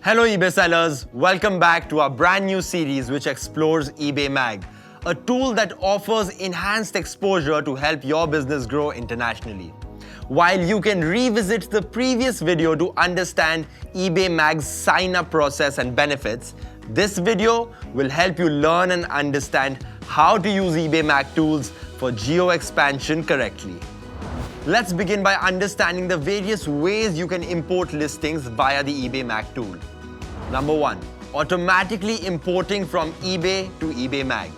Hello eBay sellers, welcome back to our brand new series which explores eBaymag, a tool that offers enhanced exposure to help your business grow internationally. While you can revisit the previous video to understand eBaymag's sign-up process and benefits, this video will help you learn and understand how to use eBaymag tools for geo-expansion correctly. Let's begin by understanding the various ways you can import listings via the eBaymag tool. Number 1. Automatically importing from eBay to eBaymag.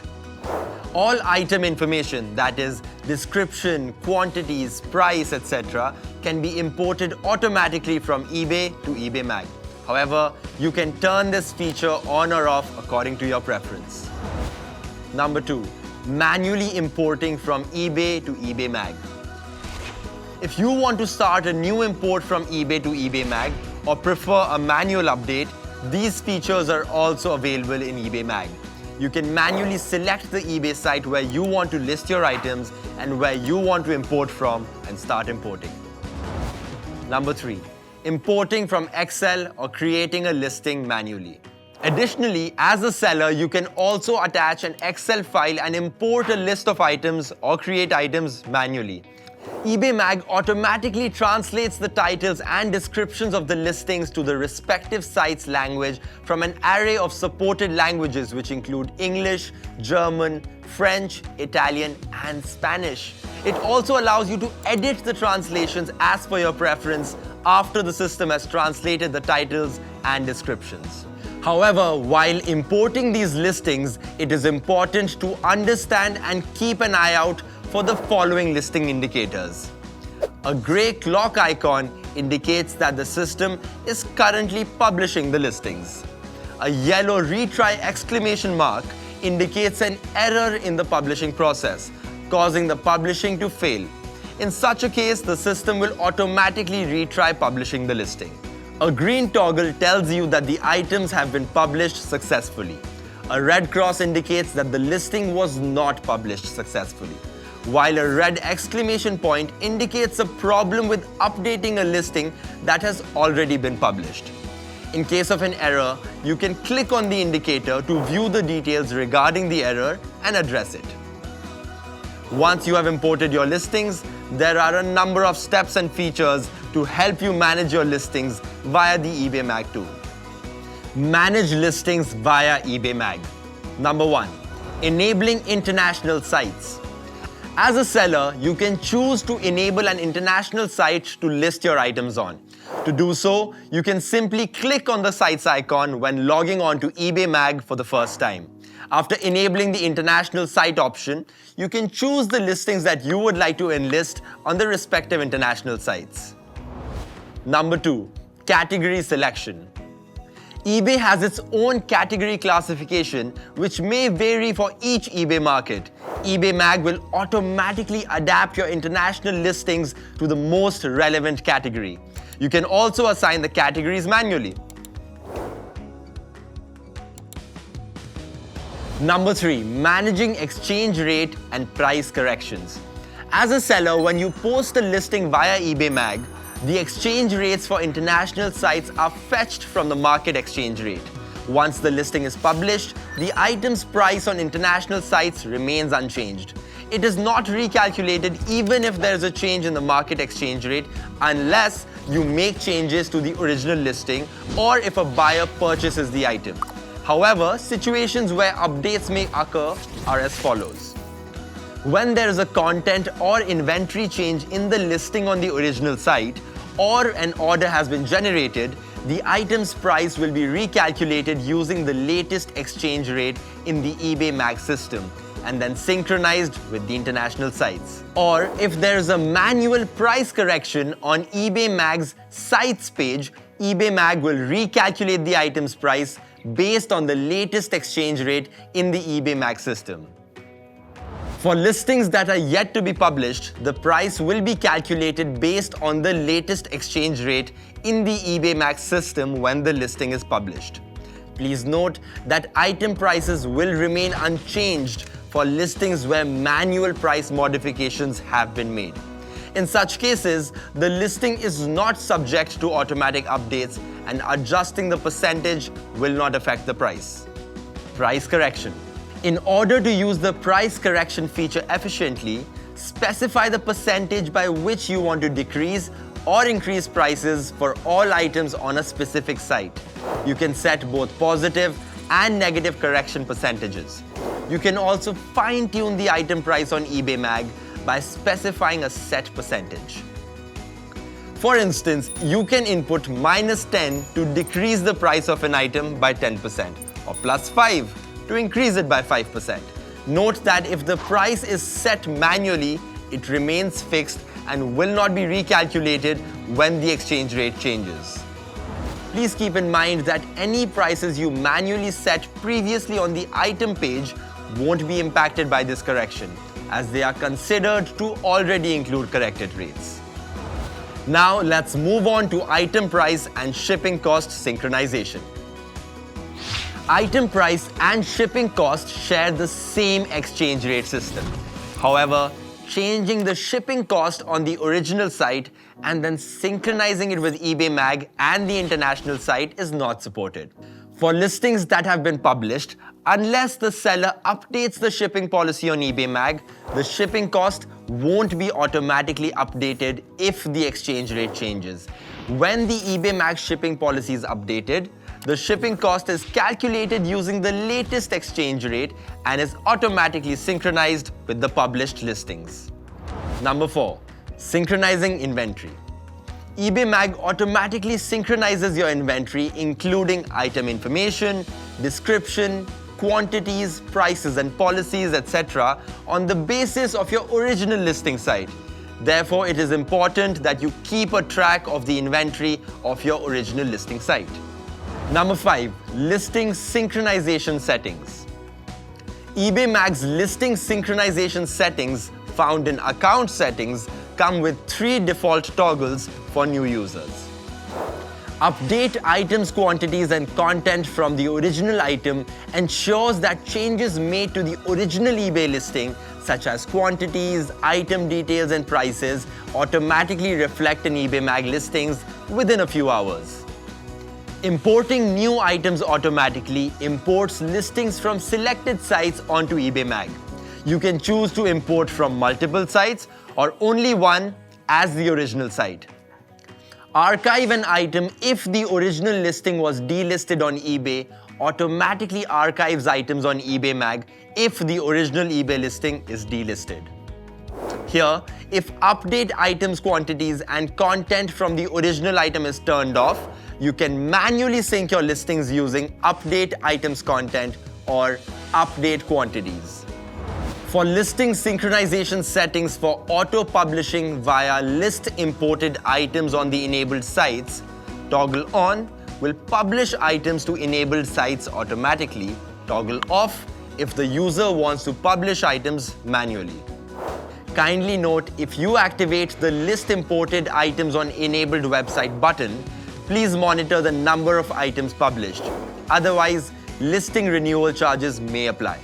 All item information, that is, description, quantities, price, etc., can be imported automatically from eBay to eBaymag. However, you can turn this feature on or off according to your preference. Number 2. Manually importing from eBay to eBaymag. If you want to start a new import from eBay to eBaymag or prefer a manual update, these features are also available in eBaymag. You can manually select the eBay site where you want to list your items and where you want to import from and start importing. Number 3. Importing from Excel or creating a listing manually. Additionally, as a seller, you can also attach an Excel file and import a list of items or create items manually. eBaymag automatically translates the titles and descriptions of the listings to the respective site's language from an array of supported languages which include English, German, French, Italian, and Spanish. It also allows you to edit the translations as per your preference after the system has translated the titles and descriptions. However, while importing these listings, it is important to understand and keep an eye out for the following listing indicators. A gray clock icon indicates that the system is currently publishing the listings. A yellow retry exclamation mark indicates an error in the publishing process, causing the publishing to fail. In such a case, the system will automatically retry publishing the listing. A green toggle tells you that the items have been published successfully. A red cross indicates that the listing was not published successfully, while a red exclamation point indicates a problem with updating a listing that has already been published. In case of an error, you can click on the indicator to view the details regarding the error and address it. Once you have imported your listings, there are a number of steps and features to help you manage your listings via the eBaymag tool. Manage listings via eBaymag. Number 1. Enabling international sites. As a seller, you can choose to enable an international site to list your items on. To do so, you can simply click on the site's icon when logging on to eBaymag for the first time. After enabling the international site option, you can choose the listings that you would like to enlist on the respective international sites. Number 2. Category selection. eBay has its own category classification which may vary for each eBay market. eBaymag will automatically adapt your international listings to the most relevant category. You can also assign the categories manually. Number 3. Managing exchange rate and price corrections. As a seller, when you post a listing via eBaymag, the exchange rates for international sites are fetched from the market exchange rate. Once the listing is published, the item's price on international sites remains unchanged. It is not recalculated even if there is a change in the market exchange rate unless you make changes to the original listing or if a buyer purchases the item. However, situations where updates may occur are as follows. When there is a content or inventory change in the listing on the original site, or an order has been generated, the item's price will be recalculated using the latest exchange rate in the eBaymag system and then synchronized with the international sites. Or if there is a manual price correction on eBaymag's sites page, eBaymag will recalculate the item's price based on the latest exchange rate in the eBaymag system. For listings that are yet to be published, the price will be calculated based on the latest exchange rate in the eBaymag system when the listing is published. Please note that item prices will remain unchanged for listings where manual price modifications have been made. In such cases, the listing is not subject to automatic updates and adjusting the percentage will not affect the price. Price correction. In order to use the price correction feature efficiently, specify the percentage by which you want to decrease or increase prices for all items on a specific site. You can set both positive and negative correction percentages. You can also fine-tune the item price on eBaymag by specifying a set percentage. For instance, you can input -10 to decrease the price of an item by 10% or +5 to increase it by 5%. Note that if the price is set manually, it remains fixed and will not be recalculated when the exchange rate changes. Please keep in mind that any prices you manually set previously on the item page won't be impacted by this correction, as they are considered to already include corrected rates. Now let's move on to item price and shipping cost synchronization. Item price and shipping cost share the same exchange rate system. However, changing the shipping cost on the original site and then synchronizing it with eBaymag and the international site is not supported. For listings that have been published, unless the seller updates the shipping policy on eBaymag, the shipping cost won't be automatically updated if the exchange rate changes. When the eBaymag shipping policy is updated, the shipping cost is calculated using the latest exchange rate and is automatically synchronized with the published listings. Number 4. Synchronizing inventory. eBaymag automatically synchronizes your inventory, including item information, description, quantities, prices and policies, etc. on the basis of your original listing site. Therefore, it is important that you keep a track of the inventory of your original listing site. Number 5. Listing synchronization settings. eBaymag's listing synchronization settings found in account settings come with 3 default toggles for new users. Update items, quantities and content from the original item ensures that changes made to the original eBay listing, such as quantities, item details and prices, automatically reflect in eBaymag listings within a few hours. Importing new items automatically imports listings from selected sites onto eBaymag. You can choose to import from multiple sites or only one as the original site. Archive an item if the original listing was delisted on eBay automatically archives items on eBaymag if the original eBay listing is delisted. Here, if update items, quantities and content from the original item is turned off, you can manually sync your listings using update items content or update quantities. For listing synchronization settings for auto-publishing via list imported items on the enabled sites, toggle on will publish items to enabled sites automatically, toggle off if the user wants to publish items manually. Kindly note, if you activate the list imported items on enabled website button, please monitor the number of items published. Otherwise, listing renewal charges may apply.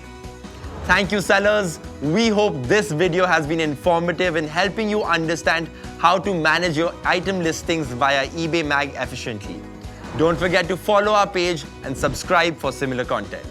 Thank you, sellers. We hope this video has been informative in helping you understand how to manage your item listings via eBaymag efficiently. Don't forget to follow our page and subscribe for similar content.